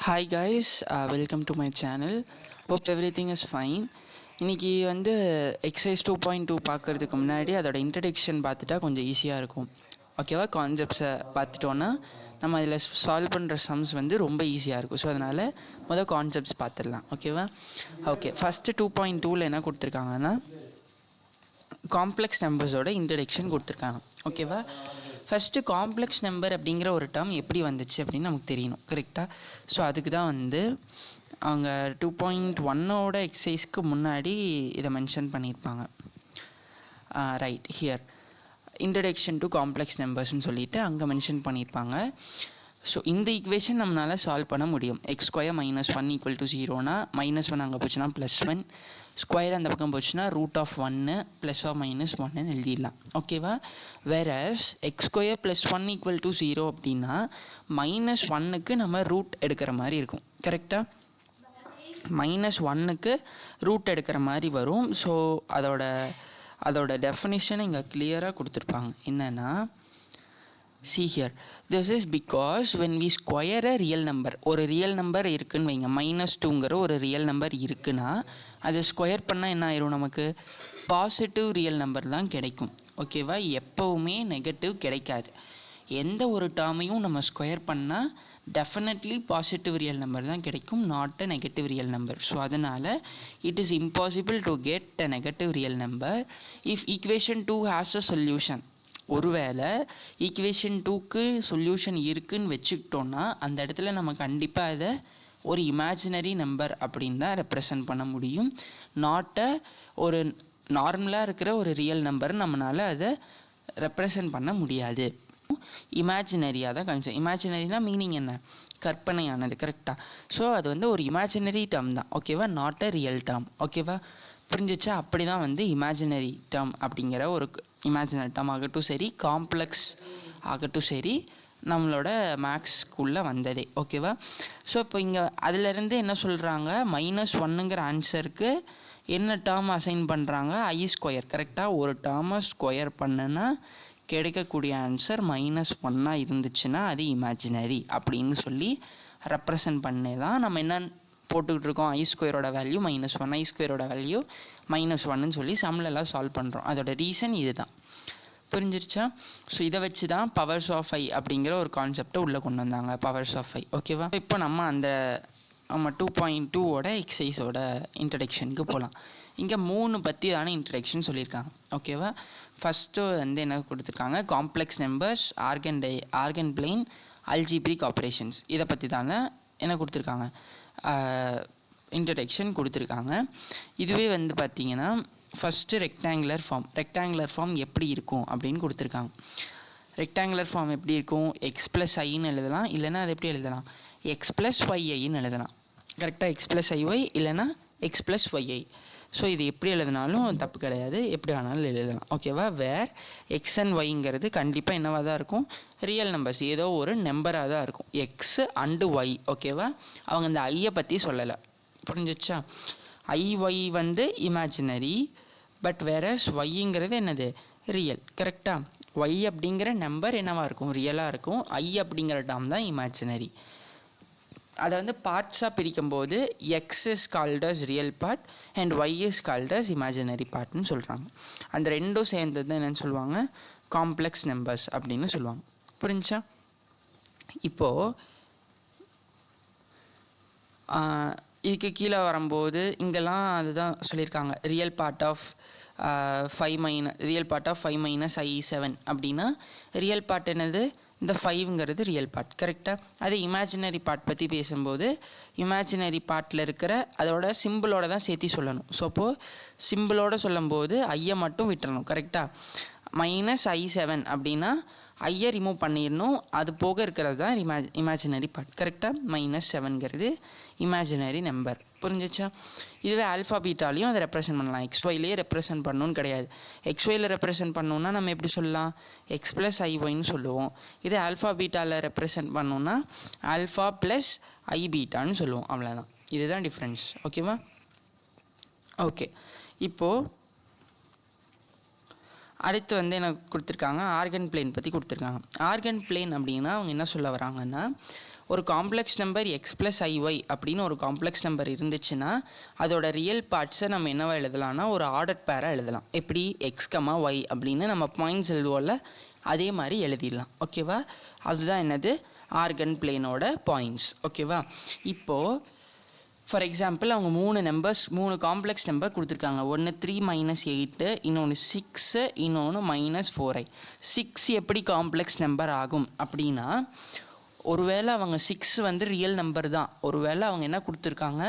Hi guys, welcome to my channel. Hope everything is fine. இன்றைக்கி வந்து exercise 2.2 பார்க்குறதுக்கு முன்னாடி அதோட இன்ட்ரடக்ஷன் பார்த்துட்டா கொஞ்சம் ஈஸியாக இருக்கும். ஓகேவா? கான்செப்ட்ஸை பார்த்துட்டோன்னா நம்ம அதில் சால்வ் பண்ணுற சம்ஸ் வந்து ரொம்ப ஈஸியாக இருக்கும். ஸோ அதனால் மொதல் கான்செப்ட்ஸ் பார்த்துடலாம். ஓகேவா? ஓகே, ஃபஸ்ட்டு 2.2ல் என்ன கொடுத்துருக்காங்கன்னா காம்ப்ளெக்ஸ் நம்பர்ஸோட இன்ட்ரடக்ஷன் கொடுத்துருக்காங்க. ஓகேவா? ஃபஸ்ட்டு காம்ப்ளெக்ஸ் நம்பர் அப்படிங்கிற ஒரு டேர்ம் எப்படி வந்துச்சு அப்படின்னு நமக்கு தெரியணும். கரெக்டாக? ஸோ அதுக்கு தான் வந்து அவங்க 2.1ஓட எக்ஸசைஸ்க்கு முன்னாடி இதை மென்ஷன் பண்ணியிருப்பாங்க. Right here introduction to complex நம்பர்ஸ்ன்னு சொல்லிவிட்டு அங்கே மென்ஷன் பண்ணியிருப்பாங்க. ஸோ இந்த ஈக்குவேஷன் நம்மளால் சால்வ் பண்ண முடியும். எக்ஸ் ஸ்கொயர் -1 = 0னா -1 அங்கே போச்சுன்னா +1, ஸ்கொயர் அந்த பக்கம் போச்சுன்னா √1 ±1 எழுதிடலாம். ஓகேவா? வேறஸ் எக்ஸ் ஸ்கொயர் +1 = 0 அப்படின்னா -1க்கு நம்ம ரூட் எடுக்கிற மாதிரி இருக்கும். கரெக்டாக? -1க்கு ரூட் எடுக்கிற மாதிரி வரும். ஸோ அதோட டெஃபினிஷன் இங்கே கிளியராக கொடுத்துருப்பாங்க. என்னென்னா, see here, this is because when we square a real number, ஒரு ரியல் நம்பர் இருக்குன்னு வைங்க, -2ங்கிற ஒரு ரியல் நம்பர் இருக்குன்னா அதை ஸ்கொயர் பண்ணால் என்ன ஆயிரும்? நமக்கு பாசிட்டிவ் ரியல் நம்பர் தான் கிடைக்கும். ஓகேவா? எப்போவுமே நெகட்டிவ் கிடைக்காது. எந்த ஒரு டேர்மையும் நம்ம ஸ்கொயர் பண்ணால் டெஃபினெட்லி பாசிட்டிவ் ரியல் நம்பர் தான் கிடைக்கும், not a negative real number. So அதனால் it is impossible to get a negative real number if equation 2 has a solution. ஒருவேளை ஈக்குவேஷன் 2க்கு சொல்யூஷன் இருக்குதுன்னு வச்சுக்கிட்டோன்னா அந்த இடத்துல நம்ம கண்டிப்பாக அதை ஒரு இமேஜினரி நம்பர் அப்படின்னு தான் ரெப்ரசன்ட் பண்ண முடியும். நாட்டை ஒரு நார்மலாக இருக்கிற ஒரு ரியல் நம்பர் நம்மளால் அதை ரெப்ரசன்ட் பண்ண முடியாது. இமேஜினரியாக தான் கன்செப்ட். இமேஜினரினா மீனிங் என்ன? கற்பனையானது. கரெக்டாக? ஸோ அது வந்து ஒரு இமேஜினரி டேர்ம் தான். ஓகேவா? Not a real term. ஓகேவா? புரிஞ்சிச்சா? அப்படி தான் வந்து இமேஜினரி டேர்ம் அப்படிங்கிற ஒரு இமேஜினரி டேர்ம் ஆகட்டும் சரி, காம்ப்ளெக்ஸ் ஆகட்டும் சரி, நம்மளோட மேக்ஸ் ஸ்கூலில் வந்ததே. ஓகேவா? ஸோ இப்போ இங்கே அதிலேருந்து என்ன சொல்கிறாங்க, -1ங்கிற ஆன்சருக்கு என்ன டேர்ம் அசைன் பண்ணுறாங்க? I². கரெக்டாக? ஒரு டேர்மை ஸ்கொயர் பண்ணுன்னா கிடைக்கக்கூடிய ஆன்சர் -1 இருந்துச்சுன்னா அது இமேஜினரி அப்படின்னு சொல்லி ரெப்ரசன்ட் பண்ணி தான் நம்ம என்ன போட்டுக்கிட்டு இருக்கோம். I² வேல்யூ -1, I² வேல்யூ -1ன்னு சொல்லி சம்லெல்லாம் சால்வ் பண்ணுறோம். அதோட ரீசன் இது தான். புரிஞ்சிருச்சா? ஸோ இதை வச்சு தான் பவர்ஸ் ஆஃப் I அப்படிங்கிற ஒரு கான்செப்டை உள்ளே கொண்டு வந்தாங்க. Powers of I. ஓகேவா? இப்போ நம்ம 2.2ஓட எக்ஸசைஸோட இன்ட்ரடக்ஷனுக்கு போகலாம். இங்கே 3 பற்றி தானே இன்ட்ரடக்ஷன் சொல்லியிருக்காங்க. ஓகேவா? ஃபஸ்ட்டு வந்து என்ன கொடுத்துருக்காங்க? Complex numbers, organ plane, algebraic operations. இதை பற்றி தானே என்ன கொடுத்துருக்காங்க? இன்ட்ரடக்ஷன் கொடுத்துருக்காங்க. இதுவே வந்து பார்த்திங்கன்னா ஃபஸ்ட்டு ரெக்டாங்குலர் ஃபார்ம் எப்படி இருக்கும் அப்படின்னு கொடுத்துருக்காங்க. ரெக்டாங்குலர் ஃபார்ம் எப்படி இருக்கும்? x+iன்னு எழுதலாம், இல்லைனா அது எப்படி எழுதலாம்? x+yi எழுதலாம். கரெக்டாக? x+iy இல்லைனா x+yi. ஸோ இது எப்படி எழுதினாலும் தப்பு கிடையாது, எப்படி ஆனாலும் எழுதலாம். ஓகேவா? வேர் எக்ஸ் அண்ட் ஒய்ங்கிறது கண்டிப்பாக என்னவாக தான் இருக்கும்? ரியல் நம்பர்ஸ், ஏதோ ஒரு நம்பராக தான் இருக்கும். X and Y. ஓகேவா? அவங்க இந்த ஐயை பற்றி சொல்லலை. புரிஞ்சிச்சா? ஐஒய் வந்து இமேஜினரி, பட் வேறஸ் ஒய்ங்கிறது என்னது? ரியல். கரெக்டாக? ஒய் அப்படிங்கிற நம்பர் என்னவாக இருக்கும்? ரியலாக இருக்கும். ஐ அப்படிங்கிற டேர்ம் தான் இமேஜினரி. அதை வந்து பார்ட்ஸாக பிரிக்கும்போது X is called as real part and Y is called as imaginary பார்ட்னு சொல்கிறாங்க. அந்த ரெண்டும் சேர்ந்தது தான் என்னென்னு சொல்லுவாங்க? காம்ப்ளெக்ஸ் நம்பர்ஸ் அப்படின்னு சொல்லுவாங்க. புரிஞ்சா? இப்போது இதுக்கு கீழே வரும்போது இங்கெல்லாம் அதுதான் சொல்லியிருக்காங்க. ரியல் பார்ட் ஆஃப் 5 - I7 அப்படின்னா ரியல் பார்ட் என்னது? இந்த 5ங்கிறது ரியல் பார்ட். கரெக்டாக? அது இமேஜினரி பார்ட் பற்றி பேசும்போது இமேஜினரி பார்ட்டில் இருக்கிற அதோட சிம்பிளோட தான் சேர்த்து சொல்லணும். ஸோ அப்போது சிம்பிளோடு சொல்லும்போது ஐயை மட்டும் விட்டுறணும். கரெக்டாக? -I7 அப்படின்னா ஐயை ரிமூவ் பண்ணிடணும். அது போக இருக்கிறது தான் இமேஜினரி பார்ட். கரெக்டாக? -7ங்கிறது இமேஜினரி நம்பர். புரிஞ்சிச்சா? இதுவே ஆல்ஃபா பீட்டாலையும் அதை ரெப்ரசென்ட் பண்ணலாம். XYலேயே ரெப்ரசென்ட் பண்ணணும்னு கிடையாது. XYயில் ரெப்ரசென்ட் பண்ணணுன்னா நம்ம எப்படி சொல்லலாம்? x+iy சொல்லுவோம். இதே ஆல்ஃபா பீட்டாவில் ரெப்ரசென்ட் பண்ணணுன்னா ஆல்ஃபா +i பீட்டான்னு சொல்லுவோம். அவ்வளோதான். இதுதான் டிஃப்ரென்ஸ். ஓகேவா? ஓகே, இப்போது அடுத்து வந்து எனக்கு கொடுத்துருக்காங்க ஆர்கன் பிளேன் பற்றி கொடுத்துருக்காங்க. ஆர்கன் பிளேன் அப்படின்னா அவங்க என்ன சொல்ல வராங்கன்னா, ஒரு காம்ப்ளெக்ஸ் நம்பர் எக்ஸ் ப்ளஸ் ஐஒய் அப்படின்னு ஒரு காம்ப்ளெக்ஸ் நம்பர் இருந்துச்சுன்னா அதோட ரியல் பார்ட்ஸை நம்ம என்னவா எழுதலாம்னா ஒரு ஆர்டர் பேராக எழுதலாம். எப்படி எக்ஸ் கமா ஒய் அப்படின்னு நம்ம பாயிண்ட்ஸ் எழுதுவோம்ல, அதே மாதிரி எழுதிடலாம். ஓகேவா? அதுதான் என்னது ஆர்கன் பிளேனோட பாயிண்ட்ஸ். ஓகேவா? இப்போது ஃபார் எக்ஸாம்பிள் அவங்க 3 காம்ப்ளெக்ஸ் நம்பர் கொடுத்துருக்காங்க. ஒன்று 3 - 8, இன்னொன்று 6, இன்னொன்று -4i. 6 எப்படி காம்ப்ளெக்ஸ் நம்பர் ஆகும் அப்படின்னா, ஒருவேளை அவங்க 6 வந்து ரியல் நம்பர் தான், ஒருவேளை அவங்க என்ன கொடுத்துருக்காங்க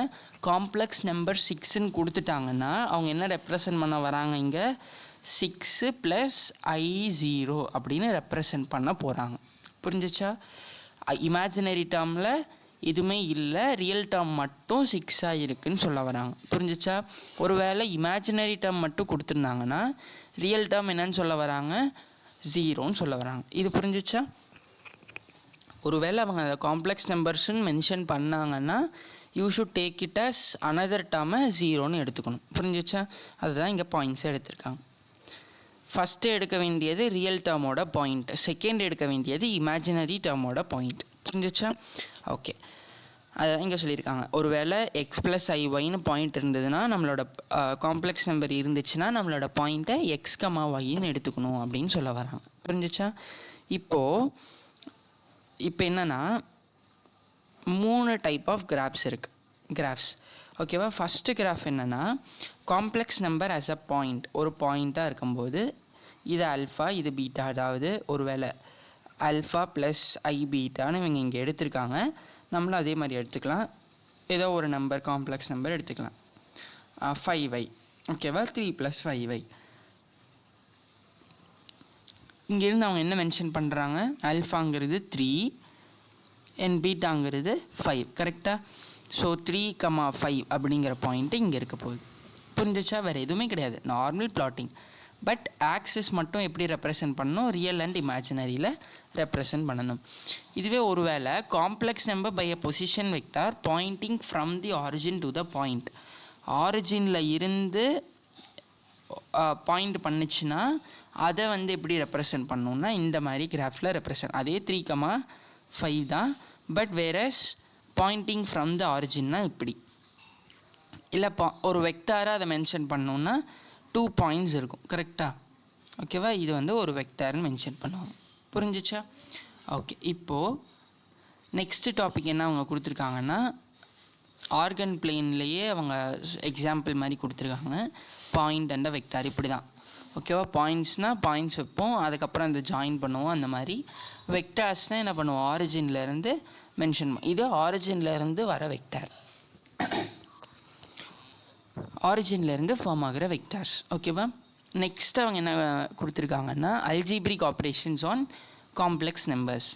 காம்ப்ளெக்ஸ் நம்பர் 6ன்னு கொடுத்துட்டாங்கன்னா அவங்க என்ன ரெப்ரசன்ட் பண்ண வராங்க, இங்கே 6 + i0 அப்படின்னு ரெப்ரசன்ட் பண்ண போகிறாங்க. புரிஞ்சிச்சா? இமேஜினரி டேர்மில் எதுவுமே இல்லை, ரியல் டேர்ம் மட்டும் 6ஆக இருக்குதுன்னு சொல்ல வராங்க. புரிஞ்சிச்சா? ஒருவேளை இமேஜினரி டேர்ம் மட்டும் கொடுத்துருந்தாங்கன்னா ரியல் டேர்ம் என்னன்னு சொல்ல வராங்க, 0ன்னு சொல்ல வராங்க. இது புரிஞ்சிச்சா? ஒருவேளை அவங்க அதை காம்ப்ளெக்ஸ் நம்பர்ஸ்ன்னு மென்ஷன் பண்ணாங்கன்னா you should take it as another டேர்மை 0ன்னு எடுத்துக்கணும். புரிஞ்சிச்சா? அதுதான் இங்கே பாயிண்ட்ஸை எடுத்திருக்காங்க. ஃபஸ்ட்டு எடுக்க வேண்டியது ரியல் டேர்மோட பாயிண்ட், செகண்ட் எடுக்க வேண்டியது இமேஜினரி டேர்மோட பாயிண்ட். புரிஞ்சிச்சா? ஓகே, அதான் இங்கே சொல்லியிருக்காங்க. ஒருவேளை எக்ஸ் ப்ளஸ் ஐஒய்னு பாயிண்ட் இருந்ததுன்னா நம்மளோட காம்ப்ளெக்ஸ் நம்பர் இருந்துச்சுன்னா நம்மளோட பாயிண்ட்டை எக்ஸ் கமா ஒய்ன்னு எடுத்துக்கணும் அப்படின்னு சொல்ல வராங்க. புரிஞ்சிச்சா? இப்போ என்னென்னா 3 டைப் ஆஃப் கிராஃப்ஸ். ஓகேவா? ஃபஸ்ட்டு கிராஃப் என்னென்னா complex number as a point, ஒரு பாயிண்ட்டாக இருக்கும்போது இது ஆல்ஃபா இது பீட்டா, அதாவது ஒருவேளை ஆல்ஃபா ப்ளஸ் ஐ பீட்டான்னு இவங்க இங்கே எடுத்திருக்காங்க. நம்மளும் அதே மாதிரி எடுத்துக்கலாம். ஏதோ ஒரு நம்பர் காம்ப்ளெக்ஸ் நம்பர் எடுத்துக்கலாம், 5i. ஓகேவா? 3 + 5i. இங்கேருந்து அவங்க என்ன மென்ஷன் பண்ணுறாங்க, ஆல்ஃபாங்கிறது 3 அண்ட் பீட்டாங்கிறது 5. கரெக்டாக? ஸோ 3, 5 அப்படிங்கிற பாயிண்ட்டு இங்கே இருக்க போகுது. புரிஞ்சிச்சா? வேறு எதுவுமே கிடையாது, நார்மல் பிளாட்டிங். பட் ஆக்சிஸ் மட்டும் எப்படி ரெப்ரசன்ட் பண்ணணும், ரியல் அண்ட் இமேஜினரியில் ரெப்ரசன்ட் பண்ணணும். இதுவே ஒருவேளை complex number by a position vector pointing from the origin to the point, ஆரிஜினில் இருந்து பாயிண்ட் பண்ணிச்சுன்னா அதை வந்து எப்படி ரெப்ரசன்ட் பண்ணணுன்னா இந்த மாதிரி கிராஃபில் ரெப்ரசன்ட், அதே 3, 5 தான், பட் வேறஸ் பாயிண்டிங் ஃப்ரம் த ஆரிஜின்னா இப்படி. இல்லை ஒரு வெக்டாராக அதை மென்ஷன் பண்ணோன்னா 2 பாயிண்ட்ஸ் இருக்கும். கரெக்டாக? ஓகேவா? இது வந்து ஒரு வெக்டார்னு மென்ஷன் பண்ணுவாங்க. புரிஞ்சிச்சா? ஓகே, இப்போது நெக்ஸ்ட்டு டாபிக் என்ன அவங்க கொடுத்துருக்காங்கன்னா, ஆர்கன் பிளேன்லேயே அவங்க எக்ஸாம்பிள் மாதிரி கொடுத்துருக்காங்க, பாயிண்ட் அண்ட் வெக்டார். இப்படி தான். ஓகேவா? பாயிண்ட்ஸ்னால் பாயிண்ட்ஸ் வைப்போம், அதுக்கப்புறம் அந்த ஜாயின் பண்ணுவோம். அந்த மாதிரி வெக்டார்ஸ்னால் என்ன பண்ணுவோம், ஆரிஜின்லேருந்து மென்ஷன் இது ஆரிஜின்லேருந்து வர வெக்டார், ஆரிஜின்லேருந்து ஃபார்ம் ஆகிற வெக்டார்ஸ். ஓகேவா? நெக்ஸ்ட் அவங்க என்ன கொடுத்துருக்காங்கன்னா, algebraic operations on complex numbers.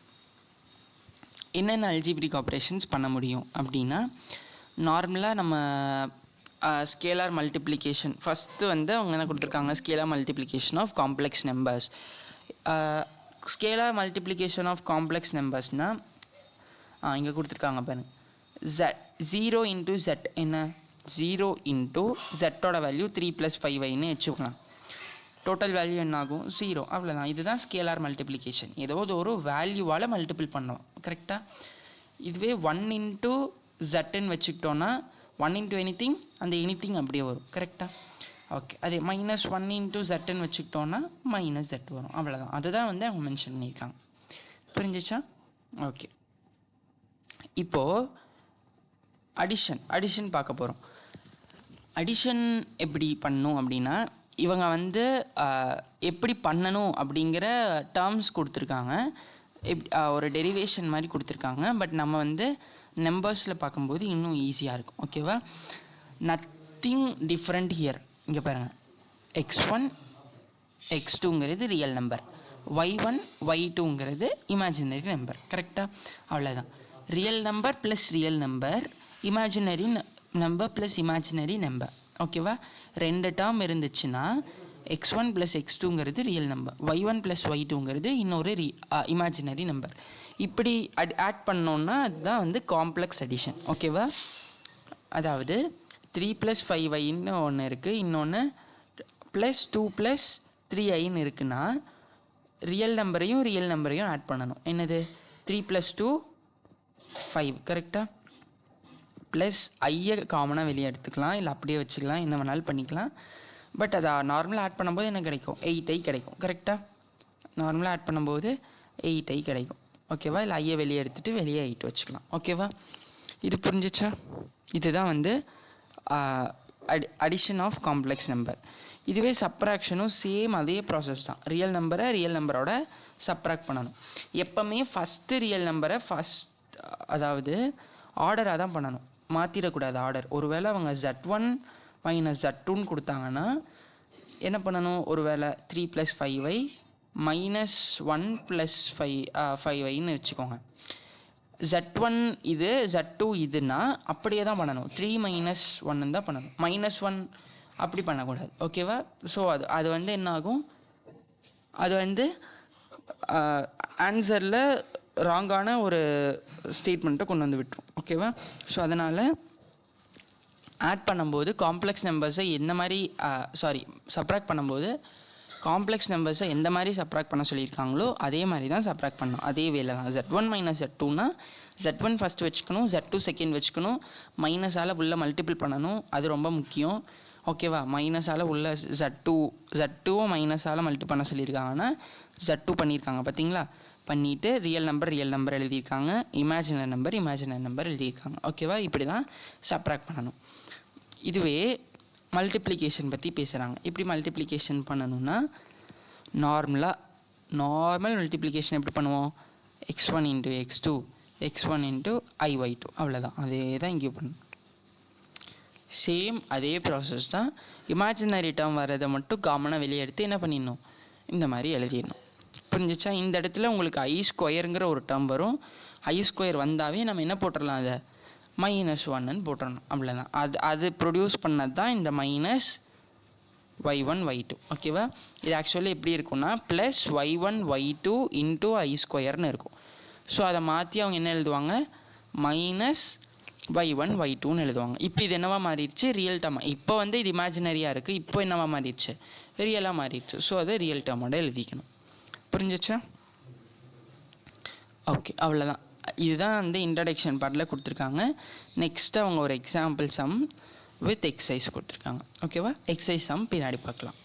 என்னென்ன அல்ஜிப்ரிக் ஆப்ரேஷன்ஸ் பண்ண முடியும் அப்படின்னா, நார்மலாக நம்ம ஸ்கேலார் மல்டிப்ளிகேஷன் ஃபஸ்ட்டு வந்து அவங்க என்ன கொடுத்துருக்காங்க, scalar multiplication of complex numbers. Scalar multiplication of complex நம்பர்ஸ்னால் இங்கே கொடுத்துருக்காங்க பாருங்கள், ஜீரோ இன்ட்டு ஜெட் என்ன, 0 இன்ட்டு ஜெட்டோட வேல்யூ 3 + 5iன்னு வச்சுக்கலாம். டோட்டல் வேல்யூ என்ன ஆகும், 0. அவ்வளோதான். இதுதான் ஸ்கேலார் மல்டிப்ளிகேஷன். ஏதாவது ஒரு வேல்யூவால் மல்டிபிள் பண்ணோம். கரெக்டாக? இதுவே 1 இன்ட்டு ஜெட்டுன்னு வச்சுக்கிட்டோன்னா 1 இன்ட்டு எனிதிங், அந்த எனிதிங் அப்படியே வரும். கரெக்டாக? ஓகே, அதே -1 இன்ட்டு ஜெட்டுன்னு வச்சுக்கிட்டோன்னா -z வரும். அவ்வளோதான். அதுதான் வந்து அவங்க மென்ஷன் பண்ணியிருக்காங்க. புரிஞ்சிச்சா? ஓகே, இப்போது அடிஷன் பார்க்க போகிறோம். அடிஷன் எப்படி பண்ணணும் அப்படின்னா, இவங்க வந்து எப்படி பண்ணணும் அப்படிங்கிற டேர்ம்ஸ் கொடுத்துருக்காங்க, ஒரு டெரிவேஷன் மாதிரி கொடுத்துருக்காங்க. பட் நம்ம வந்து நம்பர்ஸில் பார்க்கும்போது இன்னும் ஈஸியாக இருக்கும். ஓகேவா? Nothing different here. இங்கே பாருங்கள், x1 x2ங்கிறது ரியல் நம்பர், y1 y2ங்கிறது இமேஜினரி நம்பர். கரெக்டாக? அவ்வளோதான். Real number plus real number, imaginary number plus imaginary number. ஓகேவா? 2 டேர்ம் இருந்துச்சுன்னா x1 + x2ங்கிறது ரியல் நம்பர், y1 + y2ங்கிறது இன்னொரு இமேஜினரி நம்பர். இப்படி ஆட் பண்ணோன்னா அதுதான் வந்து காம்ப்ளெக்ஸ் அடிஷன். ஓகேவா? அதாவது 3 + 5iன்னு ஒன்று இருக்குது, இன்னொன்று +2 + 3iன்னு இருக்குன்னா ரியல் நம்பரையும் ஆட் பண்ணணும். என்னது, 3 + 2 5 கரெக்டாக. ப்ளஸ் ஐயை காமனாக வெளியே எடுத்துக்கலாம், இல்லை அப்படியே வச்சுக்கலாம், என்ன வேணாலும் பண்ணிக்கலாம். பட் அதை நார்மலாக ஆட் பண்ணும்போது என்ன கிடைக்கும்? 8i கிடைக்கும் கரெக்டாக. நார்மலாக ஆட் பண்ணும்போது 8i கிடைக்கும் ஓகேவா. இல்லை ஐயை வெளியே எடுத்துகிட்டு வெளியே 8 வச்சுக்கலாம் ஓகேவா. இது புரிஞ்சிச்சா? இதுதான் வந்து அடிஷன் ஆஃப் காம்ப்ளெக்ஸ் நம்பர். இதுவே சப்ராக்ஷனும் சேம் அதே ப்ராசஸ் தான். ரியல் நம்பரை ரியல் நம்பரோட சப்ராக்ட் பண்ணணும். எப்போவுமே ஃபஸ்ட்டு ரியல் நம்பரை அதாவது ஆர்டராக தான் பண்ணணும், மாற்றிடக்கூடாது ஆர்டர். ஒருவேளை அவங்க Z1 - Z2ன்னு கொடுத்தாங்கன்னா என்ன பண்ணணும்? ஒருவேளை 3 + 5i -1 + 5iன்னு வச்சுக்கோங்க. Z1 இது Z2 இதுன்னா அப்படியே தான் பண்ணணும். 3 - 1 தான் பண்ணணும். -1 அப்படி பண்ணக்கூடாது ஓகேவா. ஸோ அது வந்து என்ன ஆகும்? அது வந்து ஆன்சரில் ராங்கான ஒரு ஸ்டேட்மெண்ட்டை கொண்டு வந்து விட்டுரும் ஓகேவா. ஸோ அதனால் ஆட் பண்ணும்போது காம்ப்ளெக்ஸ் நம்பர்ஸை எந்த மாதிரி சப்ராக்ட் பண்ணும்போது காம்ப்ளெக்ஸ் நம்பர்ஸை எந்த மாதிரி சப்ராக்ட் பண்ண சொல்லியிருக்காங்களோ அதே மாதிரி தான் சப்ராக்ட் பண்ணணும். அதே வேலை தான். Z1 - Z2னா Z1 ஃபஸ்ட்டு வச்சுக்கணும், Z2 செகண்ட் வச்சுக்கணும், மைனஸால் உள்ள மல்டிபிள் பண்ணணும், அது ரொம்ப முக்கியம் ஓகேவா. மைனஸால் உள்ள Z2வும் மைனஸால் மல்டிபிள் பண்ண சொல்லியிருக்காங்கன்னா Z2 பண்ணியிருக்காங்க பார்த்தீங்களா. பண்ணிவிட்டு ரியல் நம்பர் எழுதியிருக்காங்க, இமேஜினரி நம்பர் எழுதியிருக்காங்க ஓகேவா. இப்படி தான் சப்ராக்ட் பண்ணணும். இதுவே மல்டிப்ளிகேஷன் பற்றி பேசுகிறாங்க. இப்படி மல்டிப்ளிகேஷன் பண்ணணுன்னா நார்மல் மல்டிப்ளிகேஷன் எப்படி பண்ணுவோம்? x1 × x2 x1 × iy2 அவ்வளோதான். அதே தான் இங்கே பண்ணணும். சேம் அதே ப்ராசஸ் தான். இமேஜினரி டேர்ம் வரதை மட்டும் காமனாக வெளியே எடுத்து என்ன பண்ணிடணும்? இந்த மாதிரி எழுதிடணும். புரிஞ்சிச்சா? இந்த இடத்துல உங்களுக்கு i² ஒரு டேர்ம் வரும். i² வந்தாவே நம்ம என்ன போட்டுடலாம்? அதை -1ன்னு போட்டுடணும் அவ்வளோதான். அது ப்ரொடியூஸ் பண்ணது தான் இந்த -y1 y2 ஓகேவா. இது ஆக்சுவலி எப்படி இருக்குன்னா +y1 y2 × i²ன்னு இருக்கும். ஸோ அதை மாற்றி அவங்க என்ன எழுதுவாங்க? -y1 y2ன்னு எழுதுவாங்க. இப்போ இது என்னவா மாறிடுச்சு? Real term. இப்போ வந்து இது இமேஜினரியாக இருக்குது, இப்போ என்னவா மாறிடுச்சு? ரியலாக மாறிடுச்சு. ஸோ அதை ரியல் டேர்மோட எழுதிக்கணும். புரிஞ்சிச்சா? ஓகே அவ்வளோதான். இதுதான் வந்து இன்ட்ரடக்ஷன் பார்ட்டில் கொடுத்துருக்காங்க. நெக்ஸ்ட்டு அவங்க ஒரு எக்ஸாம்பிள் சம் வித் எக்ஸசைஸ் கொடுத்துருக்காங்க ஓகேவா. எக்ஸசைஸ் சம் பின்னாடி பார்க்கலாம்.